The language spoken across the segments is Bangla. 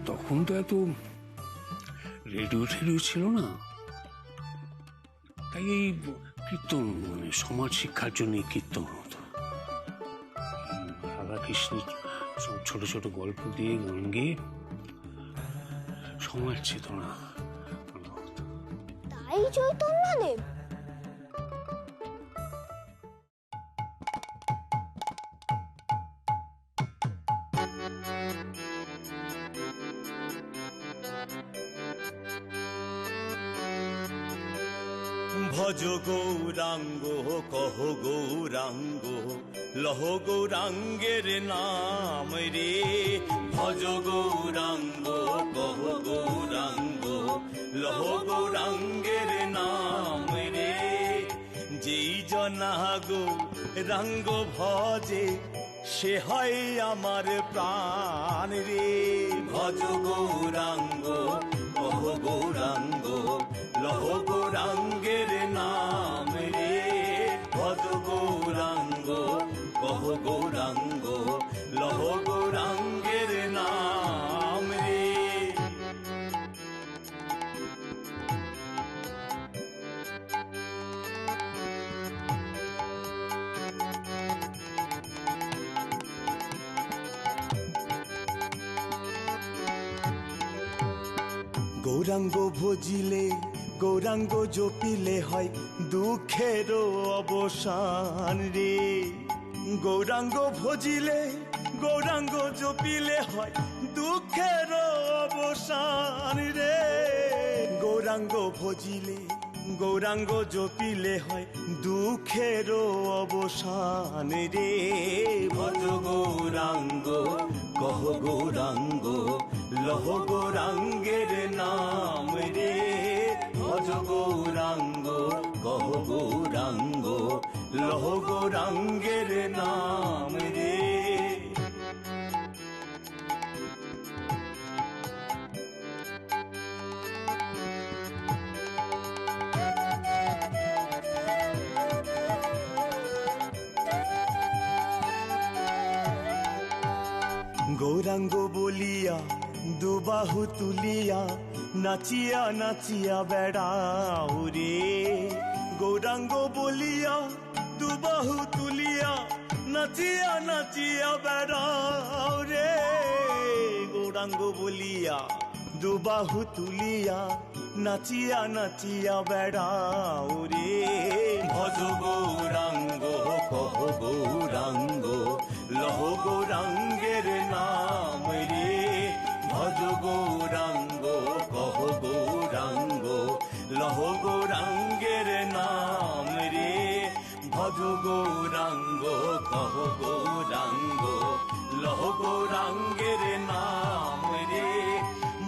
তখন তো এত রেডিও টেডিও ছিল না, তাই এই কীর্তন মানে সমাজ শিক্ষার জন্য কীর্তন হতো। রাধাকৃষ্ণের সব ছোট ছোট গল্প দিয়ে গান গেয়ে সমাজ চেতনা। তাই চৈতন্যদেব ভজ গৌরাঙ্গ কহ গৌরাঙ্গ লহ গৌরাঙ্গের নাম রে। ভজ গৌরাঙ্গ কহ গৌরাঙ্গ লহ গৌরাঙ্গের নাম রে। যেই জনা গৌরাঙ্গ ভজে সে হয় আমার প্রাণ রে। ভজ গৌরাঙ্গ কহ গৌরাঙ্গ লহ গৌরাঙ্গের নাম রে। ভজ গৌরাঙ্গ কহ গৌরাঙ্গ লহ গৌরাঙ্গের নাম রে। গৌরাঙ্গ ভজিলে গৌরাঙ্গ জপিলে হয় দুঃখের অবসান রে। গৌরাঙ্গ ভজিলে গৌরাঙ্গ জপিলে হয় দুঃখের অবসান রে। গৌরাঙ্গ ভজিলে গৌরাঙ্গ জপিলে হয় দুঃখের অবসান রে। ভজ গৌরাঙ্গ কহ গৌরাঙ্গ লহ গৌরাঙ্গের নাম রে। ভজ গৌরাঙ্গ কহ গৌরাঙ্গ লহ গৌরাঙ্গের নাম রে। গৌরাঙ্গ বলিয়া দুবাহু তুলিয়া নাচিয়া নাচিয়া বেড়াও রে। গৌরাঙ্গ বলিয়া দুবাহু তুলিয়া নাচিয়া নাচিয়া বেড়াও রে। গৌরাঙ্গ বলিয়া দুবাহু তুলিয়া নাচিয়া নাচিয়া বেড়াও রে। ভজ গৌরাঙ্গ কহ গৌরাঙ্গ লহ গৌরাঙ্গের নাম রে। ভজ গৌরাঙ্গ কহ গৌরাঙ্গ লহ গৌরাঙ্গের নাম রে। ভজ গৌরাঙ্গ কহ গৌরাঙ্গ লহ গৌরাঙ্গের নাম রে।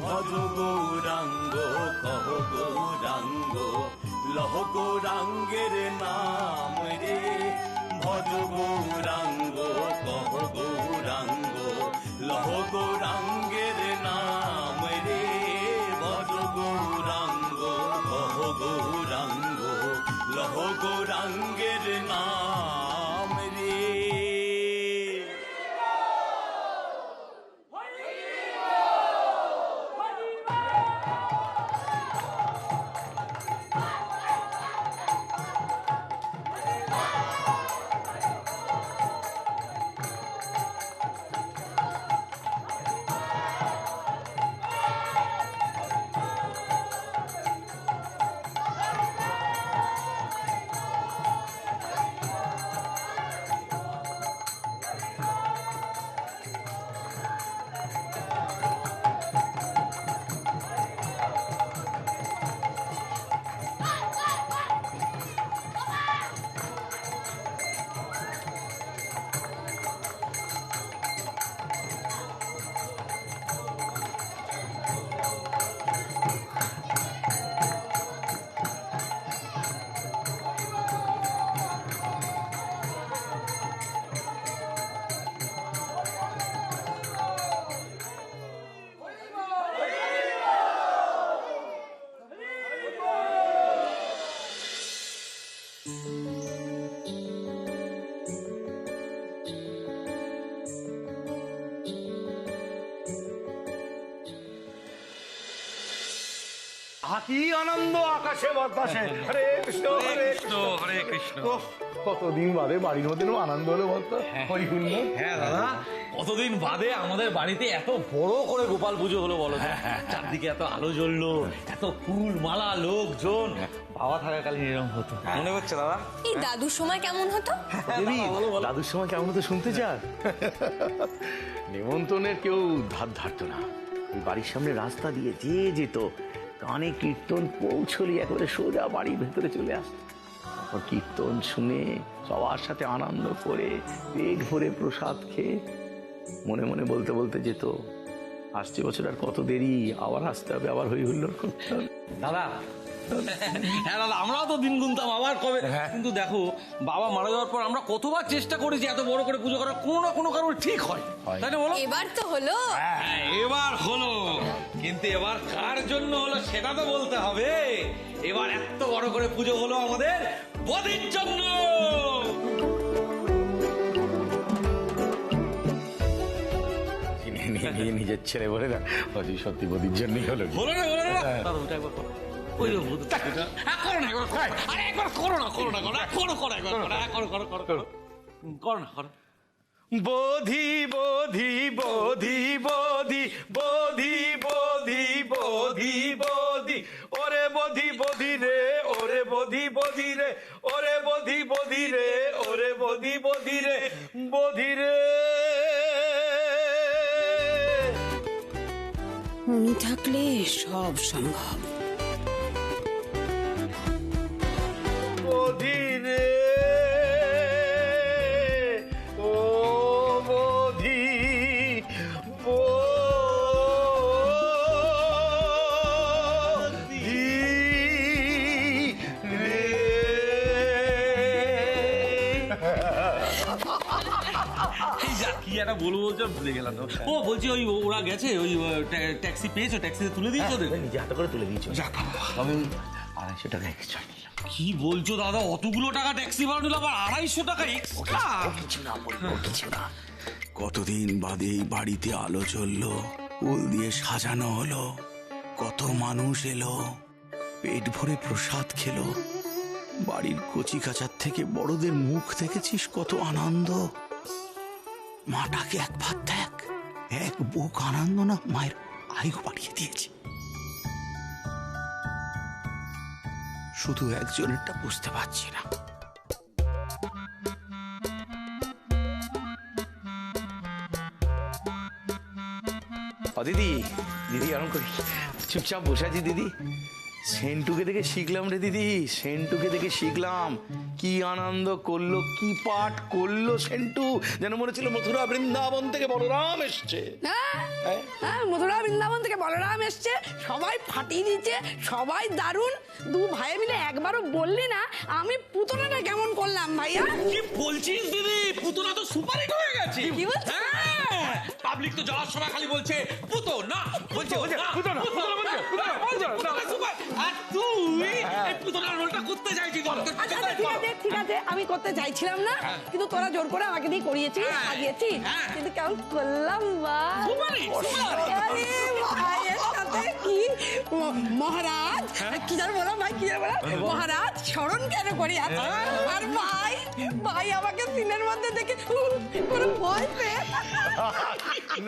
ভজ গৌরাঙ্গ কহ গৌরাঙ্গ লহ গৌরাঙ্গের নাম রে। ভজ গৌরাঙ্গ কহ গৌরাঙ্গ লহ গৌরাঙ্গের নাম রে। ভজ গৌরাঙ্গ কহ গৌরাঙ্গ লহ গৌরাঙ্গের নাম রে। কি আনন্দ আকাশে বাতাসে। হরে কৃষ্ণ হরে কৃষ্ণ হরে কৃষ্ণ। ওহ, কতদিন বাদে বাড়ির মধ্যে আনন্দ হলো বলতো, হরি হুল্ল। হ্যাঁ দাদা, কতদিন বাদে আমাদের বাড়িতে এত বড় করে গোপাল পুজো হলো বলো তো। চারদিকে এত আলো জ্বললো, এত ফুল মালা লোকজন। বাবা থাকাকালীন এরকম হতো, মনে করছে দাদা? এই দাদুর সময় কেমন হতো? দেবী, দাদুর সময় কেমন হতো শুনতে চাস? নেমন্তন্নের কেউ ধার ধারতো না। ওই বাড়ির সামনে রাস্তা দিয়ে যে যেত, কানে কীর্তন পৌঁছলি একেবারে সোজা বাড়ির ভেতরে চলে আসতো। তারপর কীর্তন শুনে সবার সাথে আনন্দ করে পেট ভরে প্রসাদ খেয়ে মনে মনে বলতে বলতে যেত, আসছে বছর আর কত দেরি, আবার আসতে হবে, আবার হই হুল্লোড় করতে হবে। দাদা, হ্যাঁ দাদা, আমরাও তো দিন গুনতাম আবার কবে। কিন্তু দেখো, বাবা মারা যাওয়ার পর আমরা কতবার চেষ্টা করেছি এত বড় করে পুজো করার, কোনো না কোনো কারণ ঠিক হয়, তাই না বলো? এবার তো হলো। হ্যাঁ, এবার হলো, কিন্তু এবার কার জন্য হলো সেটা তো বলতে হবে। এবার এত বড় করে পুজো হলো আমাদের বদির জন্য। নিজের ছেলে বলে না, সত্যি বদির জন্যই হলো। হলো না, হলো না দাদা, ওটা একবার করো। ওই যে ভূত, করো না, একবার করো। আরে একবার করো না, করো না, করো না, করো, করো, একবার করো, করো, করো, করো, করো, করো না, করো। বোধি বোধি বোধি বোধি বোধি বোধি বোধি বোধি ওরে বোধি বোধি রে, ওরে বোধি বোধি রে, ওরে বোধি বোধি রে, ওরে বোধি বোধি রে, বোধি রে। উনি থাকলে সব সম্ভব। বোধি রে, ও বোধি বোধি রে। এই যা, কি একটা বলবো বলছো, ভুলে গেলাম তো। ও বলছি, ওই ওরা গেছে, ওই ট্যাক্সি পেয়েছো, ট্যাক্সিতে তুলে দিয়েছো ওদের? নিজে হাতে করে তুলে দিয়েছো। তবে 250 টাকা এক্সট্রা নিলাম। কি বলছো দাদা, অতগুলো টাকা ট্যাক্সি ভাড়া নিল, আবার 250 টাকা এক্সট্রা? কিছু না বলবো, কিছু না। কতদিন বাদে এই বাড়িতে আলো জ্বললো, ফুল দিয়ে সাজানো হলো, কত মানুষ এলো, পেট ভরে প্রসাদ খেলো। বাড়ির কচি কাচার থেকে বড়দের মুখ দেখেছিস কত আনন্দ। মাটাকে একবার দেখ, এক বুক আনন্দ না মায়ের আয়ু বাড়িয়ে দিয়েছে। শুধু একজনেরটা বুঝতে পারছি না। ও দিদি, দিদি এরকম করি, চুপচাপ বসে আছি দিদি। সেন্টুকে দেখে শিখলাম রে দিদি, সেন্টুকে দেখে শিখলাম। কি আনন্দ করলো, কি পাঠ করলো সেন্টু, যেন মনে ছিল মথুরা বৃন্দাবন থেকে বলরাম এসছে। হ্যাঁ, মথুরা বৃন্দাবন থেকে বলরাম এসছে, সবাই ফাটিয়ে দিচ্ছে, সবাই দারুণ। দু ভাই মিলে একবারও বললি না আমি পুতনাটা কেমন করলাম ভাইয়া? কি বলছিস দিদি, পুতুনা তো সুপারহিট হয়ে গেছে। কি বলছিস? হ্যাঁ, পাবলিক তো যাওয়ার সময় খালি বলছে পুতুনা, বলছে পুতুনা, পুতুনা সুপার। আর তুই এই পুতুনার রোলটা করতে চাইছিস? আচ্ছা, ঠিক আছে, আমি করতে চাইছিলাম না, কিন্তু তোরা জোর করে আমাকে দিয়ে করিয়েছিস, সাজিয়েছি। কিন্তু কেমন করলাম বা? আরে ভাইয়ের সাথে কি মহারাজ, কি জানো বলো ভাই, কি জানো বলো, মহারাজ স্মরণ কেন করি এত? আর ভাই আমাকে সিনের মধ্যে দেখে করে ভয় পেয়ে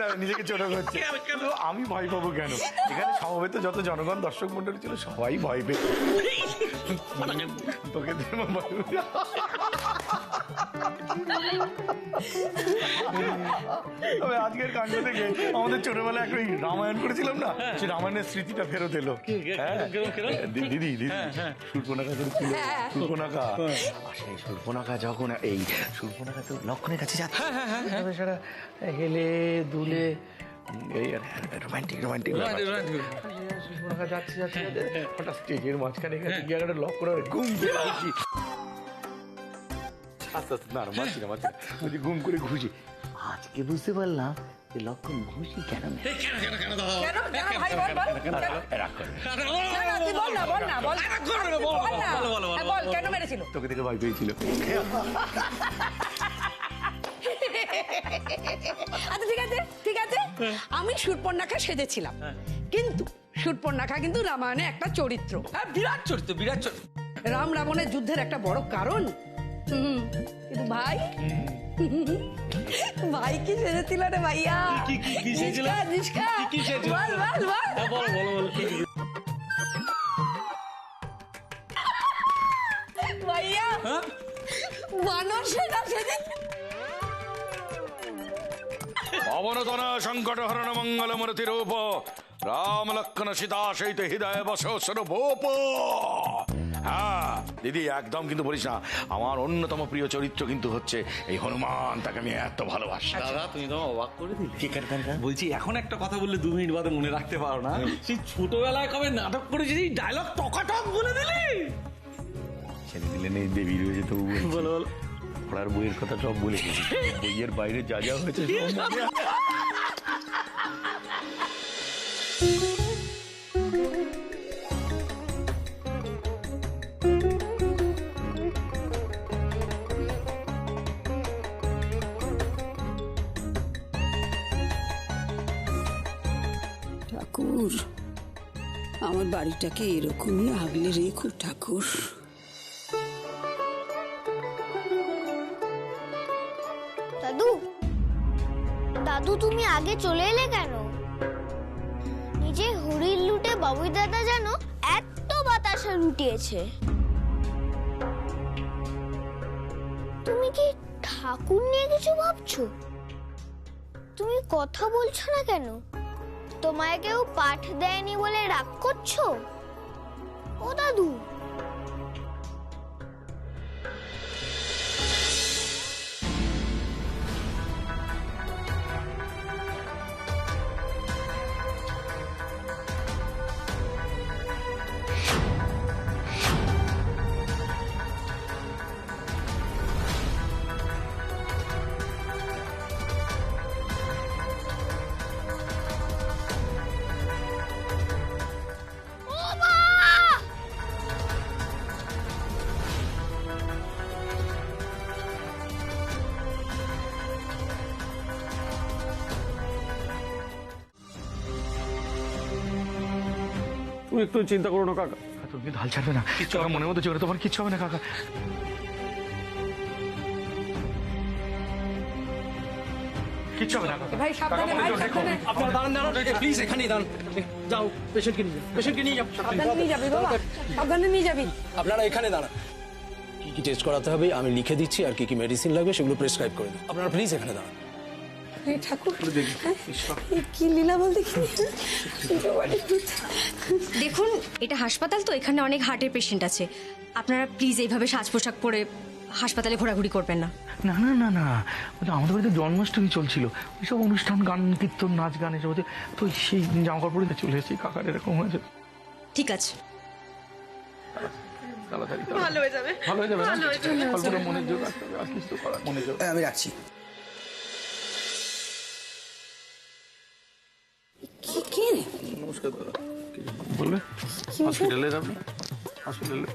না, নিজেকে ছোট করছে। আমি ভয় পাবো কেন? এখানে সমবেত যত জনগণ দর্শক মন্ডলী ছিল সবাই ভয় পেত। তোকে তবে আজকের কাণ্ড থেকে আমাদের ছোটবেলায় একটা রামায়ণ করেছিলাম না, সেই রামায়ণের স্মৃতিটা ফেরত এলো। দিদি দিদি, শূর্পণখা করেছিল, শূর্পণখা। আর সেই শূর্পণখা যখন এই শূর্পণখা তো লক্ষণের কাছে যাচ্ছে, সেটা হেলে দুলে রোমান্টিক শূর্পণখা যাচ্ছে হঠাৎ স্টেজের মাঝখানে গিয়ে একটা লক করে ঘুম দিয়ে ঘুষি। আস্তে আস্তে না মারছি না, ঘুম করে ঘুষি। আজকে বুঝতে পারলাম যে লক্ষণ ঘুষি কেন নেই। তোকে দেখে ভয় পেয়েছিল। আচ্ছা ঠিক আছে, আমি শূর্পণখা সেজেছিলাম, কিন্তু শূর্পণখা কিন্তু রামায়ণে একটা চরিত্র। হ্যাঁ বিরাট চরিত্র, বিরাট চরিত্র। রাম রাবণের যুদ্ধের একটা বড় কারণ। কিন্তু ভাই ভাই কি সেজেছিল রে ভাইয়া? কি সেজেছিল? জিস্কা, কি সেজেছিল? বল বল বল। হ্যাঁ, বলো কি ভাইয়া হ্যাঁ? বানর সেটা সেজে। পবনতন সংকট হরণ মঙ্গল মূর্তি রূপ রাম লক্ষণ সীতা সহিত হৃদয় বস স্বরূপ। হ্যাঁ দিদি, একদম কিন্তু বলিস না, আমার অন্যতম প্রিয় চরিত্র কিন্তু হচ্ছে এই হনুমান, তাকে আমি এত ভালোবাসি। দাদা তুমি তো অবাক করে দিলে। বলছি এখন একটা কথা বললে 2 মিনিট বাদে মনে রাখতে পারো না? সেই ছোটবেলায় কবে নাটক করেছি, সেই ডায়লগ টকাটক বলে দিলি। ছেলে দিলে নেই, দেবী রয়েছে তবু বলো বলো। পড়ার বইয়ের কথা সব বলে গেছি, বইয়ের বাইরে যা যা হয়েছে সব মনে আছে। ঠাকুর, আমার বাড়িটাকে এরকমই আগলে রেখো ঠাকুর। দাদু, দাদু তুমি আগে চলে এলে কেন? নিজে হরির লুটে বাবুই দাদা যেন এত বাতাসা লুটিয়েছে। তুমি কি ঠাকুর নিয়ে কিছু ভাবছো? তুমি কথা বলছো না কেন? তোমায় কেউ পাঠ দেয়নি বলে রাগ করছো? ও দাদু, তুমি একটু চিন্তা করো না কাকা। তুমি ঢাল ছাড়বে না, কাকা মনের মধ্যে চলে, তোমার কিচ্ছু হবে না কাকা। কিচ্ছু হবে না কাকা। ভাই সাবধানে, ভাই সাবধানে। আপনারা দাঁড়ান দাঁড়ান, প্লিজ এখানেই দাঁড়ান। যাও পেশেন্টকে নিয়ে যাও, পেশেন্টকে নিয়ে যাও। সাবধানে নিয়ে যাবি বাবা, সাবধানে নিয়ে যাবি। আপনারা এখানে দাঁড়ান, কি কি টেস্ট করাতে হবে আমি লিখে দিচ্ছি, আর কি কি মেডিসিন লাগবে সেগুলো প্রেসক্রাইব করে দিন। আপনারা প্লিজ এখানে দাঁড়ান। হে ঠাকুর, কি লীলা বল দেখি। দেখুন এটা হাসপাতাল, তো এখানে অনেক হার্টের পেশেন্ট আছে। আপনারা প্লিজ এইভাবে সাজ পোশাক পরে হাসপাতালে ঘোরাঘুরি করবেন না। না না না না, আমাদের বাড়িতে জন্মাষ্টমী চলছিল, ওইসব অনুষ্ঠান, গান কীর্তন, নাচ গান এসব হচ্ছে, তো সেই জামা কাপড় পরে চলে এসেছি। কাকার এরকম হয়েছে। ঠিক আছে, তাড়াতাড়ি ভালো হয়ে যাবে, ভালো হয়ে যাবে না? অল্প করে মনের জোর রাখতে হবে, আর কিছু তো করার মনে জোর। আমি রাখছি। কে রে? নমস্কার দাদা। বলবে হসপিটালে যাবে? হসপিটালে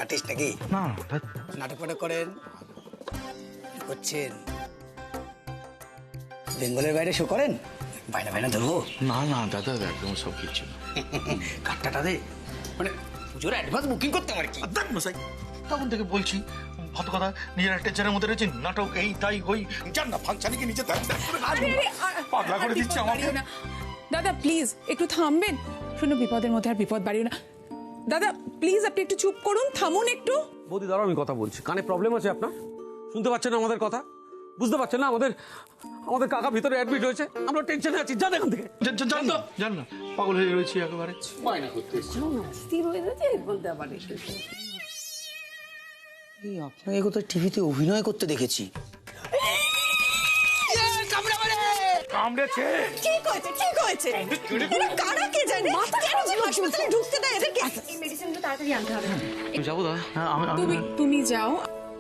আর্টিস্ট নাকি? না নাটক ফাটক করেন, করছেন, বেঙ্গলের বাইরে শো করেন? বাইনা বাইনা ধরবো? না না দাদা, একদম সব কিছু না। কাটটাটা দে, মানে পুজোর অ্যাডভান্স বুকিং করতে আমার কি? মশাই তখন থেকে বলছি, ভাত কথা নিজের টেনশনের মধ্যে রয়েছেন, নাটক এই তাই ওই, যান না ফাংশনে কি নিচে পাগলা করে দিচ্ছে আমাকে। দাদা প্লিজ একটু থামবেন। শুনো, বিপদের মধ্যে আর বিপদ বাড়িও না। দাদা প্লিজ আপনি একটু চুপ করুন, থামুন একটু। বৌদি দাঁড়াও, আমি কথা বলছি। কানে প্রবলেম আছে আপনার? শুনতে পাচ্ছেন না আমাদের কথা? বুঝতে পারছেন না? আমাদের কাকা ভিতরে অ্যাডমিট হয়েছে, আমরা টেনশনে আছি। যান এখান থেকে, জান না, পাগল হয়ে রয়েছি একেবারে। স্থির হয়ে যাচ্ছে বলতে আবার এই আপনাকে কোথাও টিভিতে অভিনয় করতে দেখেছি। কামড়েছে। ঠিক হয়েছে, ঠিক হয়েছে। এরা কারা কে জানে? কেন যে হাসপাতালে ঢুকতে দেয় এদেরকে? এই মেডিসিনগুলো তাড়াতাড়ি আনতে হবে। যাবো দাদা? হ্যাঁ, তুমি যাও,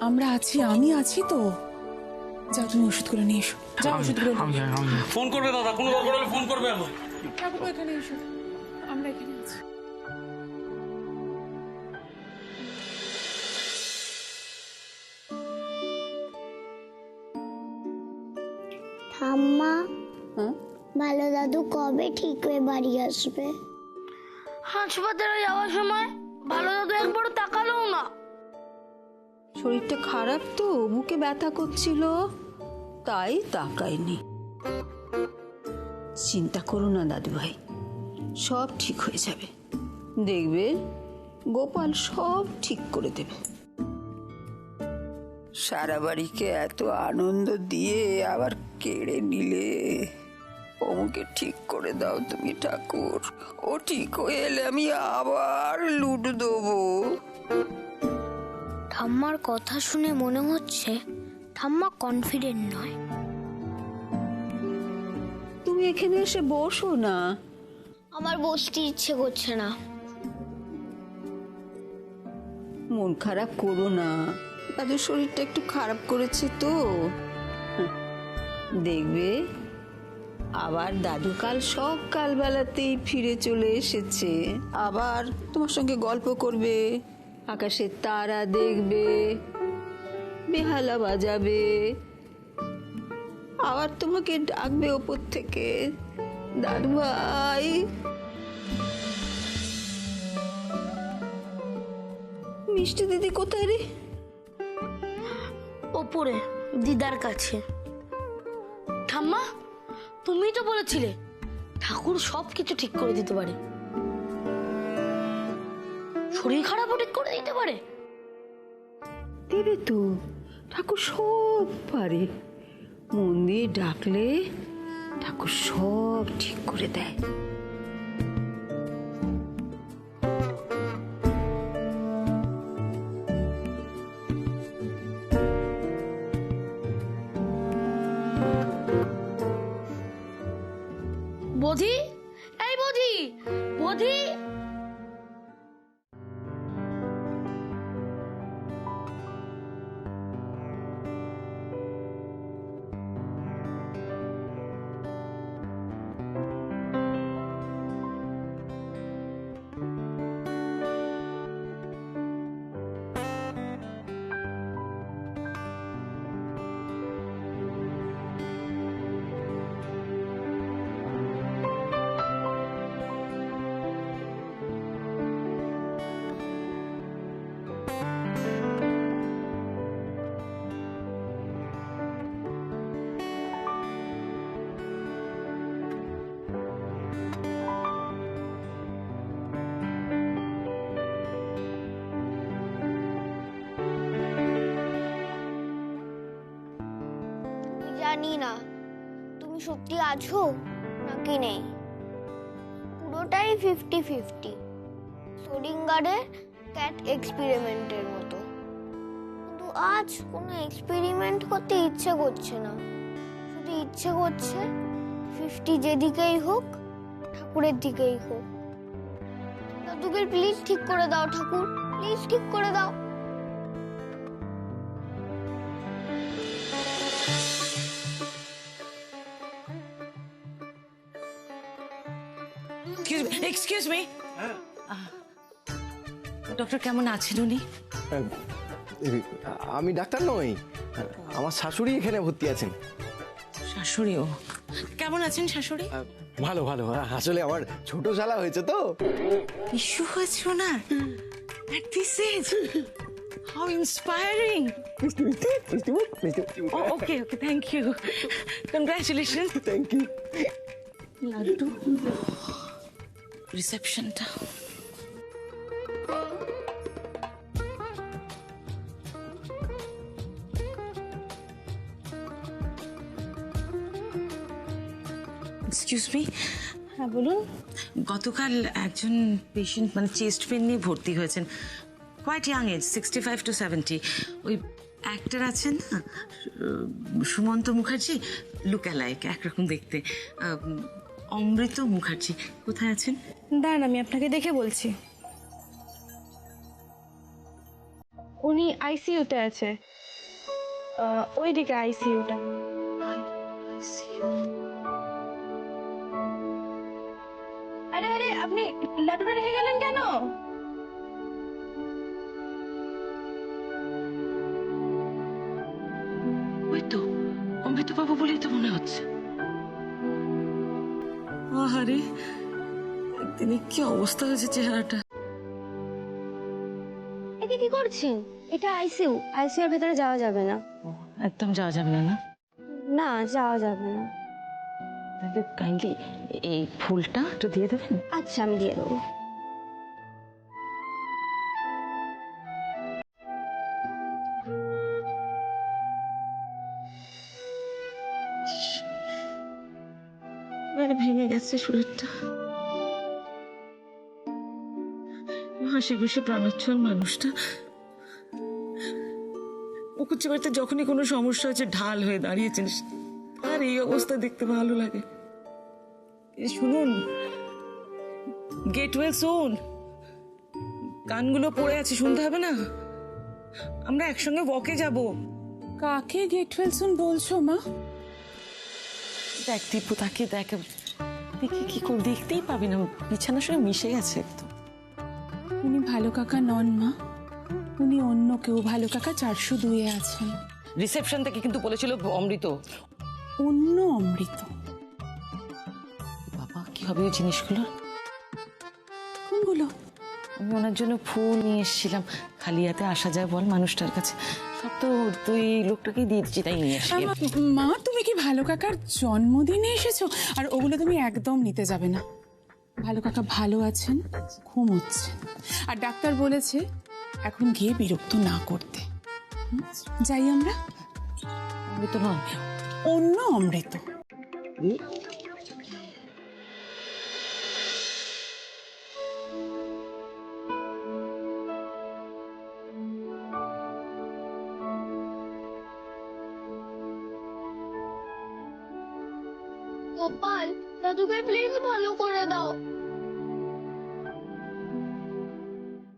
আমরা আছি, আমি আছি তো। যাও তুমি ওষুধগুলো নিয়ে এসো, যাও ওষুধগুলো নিয়ে এসো। ফোন করবে দাদা, কোনো দরকার হলে ফোন করবে আমার। ঠাকুর এখানে এসো, আমরা এখানে আছি। ঠাম্মা, ভালো দাদু কবে ঠিক হয়ে বাড়ি আসবে? হাসপাতালে যাওয়ার সময় ভালো দাদু একবারও তাকালো না। শরীরটা খারাপ তো, বুকে ব্যথা করছিল, তাই তাকাইনি। চিন্তা করো না দাদু ভাই, সব ঠিক হয়ে যাবে। দেখবে গোপাল সব ঠিক করে দেবে। সারা বাড়িকে এত আনন্দ দিয়ে আবার কেড়ে নিলে। ওকে ঠিক করে দাও তুমি ঠাকুর, ও ঠিক হয়ে এলে আমি আবার লুট দেবো। ঠাম্মার কথা শুনে মনে হচ্ছে ঠাম্মা কনফিডেন্ট নয়। তুমি এখানে এসে বসো না। আমার বসতে ইচ্ছে করছে না। মন খারাপ করো না, দাদুর শরীরটা একটু খারাপ করেছে তো। দেখবে আবার দাদু কাল সকাল বেলাতেই ফিরে চলে এসেছে। আবার তোমার সঙ্গে গল্প করবে, আকাশের তারা দেখবে, বেহালা বাজাবে, আবার তোমাকে ডাকবে ওপর থেকে, দাদু ভাই। মিষ্টি দিদি কোথায় রে? ওপরে দিদার কাছে। ঠাম্মা, তুমি তো বলেছিলে ঠাকুর সবকিছু ঠিক করে দিতে পারে, শরীর খারাপও ঠিক করে দিতে পারে। দেবে তো, ঠাকুর সব পারে। মন দিয়ে ডাকলে ঠাকুর সব ঠিক করে দেয়। বোধি, এই বোধি, বোধি। জানি না তুমি সত্যি আছো নাকি নেই। পুরোটাই 50-50, সোডিঙ্গারের ক্যাট এক্সপেরিমেন্টের মতো। কিন্তু আজ কোনো এক্সপেরিমেন্ট করতে ইচ্ছে করছে না, শুধু ইচ্ছে করছে 50 যেদিকেই হোক ঠাকুরের দিকেই হোক। দাদুকে প্লিজ ঠিক করে দাও ঠাকুর, প্লিজ ঠিক করে দাও। এক্সকিউজ মি, ডক্টর কেমন আছেন উনি? আমি ডাক্তার নই, আমার শাশুড়ি এখানে ভর্তি আছেন। শাশুড়িও কেমন আছেন? শাশুড়ি ভালো ভালো, আসলে আমার ছোট শালা হয়েছে তো। ইস্যু হয়েছে না at this age? How inspiring! Oh, okay, thank you. Congratulations. Thank you. Laddu রিসেপশনটা। এক্সকিউজ মি, হ্যাঁ বলুন। গতকাল একজন পেশেন্ট মানে চেস্ট পেন নিয়ে ভর্তি হয়েছেন, কোয়াইট ইয়াং এজ, 65 to 70। ওই অ্যাক্টর আছেন না সুমন্ত মুখার্জি, লুক অ্যালাইক, একরকম দেখতে। অমৃত মুখার্জি কোথায় আছেন? দাঁড়ান আমি আপনাকে দেখে বলছি। উনি আইসিইউতে আছে, ওইদিকে আইসিইউটা। আরে আরে আপনি লাড্ডুটা রেখে গেলেন কেন? ওই তো অমৃতবাবু বলেই তো মনে হচ্ছে। আহারে একদিনে কি অবস্থা হয়েছে চেহারাটা। এটা কি করছেন? এটা আইসিইউ, আইসিইউ এর ভেতরে যাওয়া যাবে না। একদম যাওয়া যাবে না না? না, যাওয়া যাবে না। তাহলে কাইন্ডলি এই ফুলটা একটু দিয়ে দেবেন। আচ্ছা, আমি দিয়ে দেবো। ভেঙে গেছে শরীরটা। হাসি খুশি প্রাণোচ্ছল মানুষটা পুকুরচি বাড়িতে যখনই কোনো সমস্যা হয়েছে ঢাল হয়ে দাঁড়িয়েছেন, আর এই অবস্থা দেখতে ভালো লাগে। শুনুন, গেট ওয়েল সুন, গানগুলো পড়ে আছে, শুনতে হবে না? আমরা একসঙ্গে ওয়াকে যাব। কাকে গেট ওয়েল সুন বলছো মা? দেখ দীপু, তাকে দেখ, দেখি কি করে, দেখতেই পাবি না, বিছানার সঙ্গে মিশে গেছে একদম। উনি ভালো কাকা নন মা, উনি অন্য কেউ। ভালো কাকা 402-এ আছেন। রিসেপশন থেকে কিন্তু বলেছিল অমৃত। অন্য অমৃত। বাবা, কি হবে ওই জিনিসগুলো? কোনগুলো? আমি ওনার জন্য ফুল নিয়ে এসেছিলাম। খালি হাতে আসা যায় বল মানুষটার কাছে? সব তো তুই লোকটাকেই দিয়ে দিচ্ছি, তাই নিয়ে আসি। মা, তুমি কি ভালো কাকার জন্মদিনে এসেছো? আর ওগুলো তুমি একদম নিতে যাবে না। ভালো কাকা ভালো আছেন, ঘুমোচ্ছেন, আর ডাক্তার বলেছে এখন গিয়ে বিরক্ত না করতে। যাই আমরা। অমৃত নয়, অন্য অমৃত। গোপাল, দাদুকে প্লিজ ভালো করে দাও।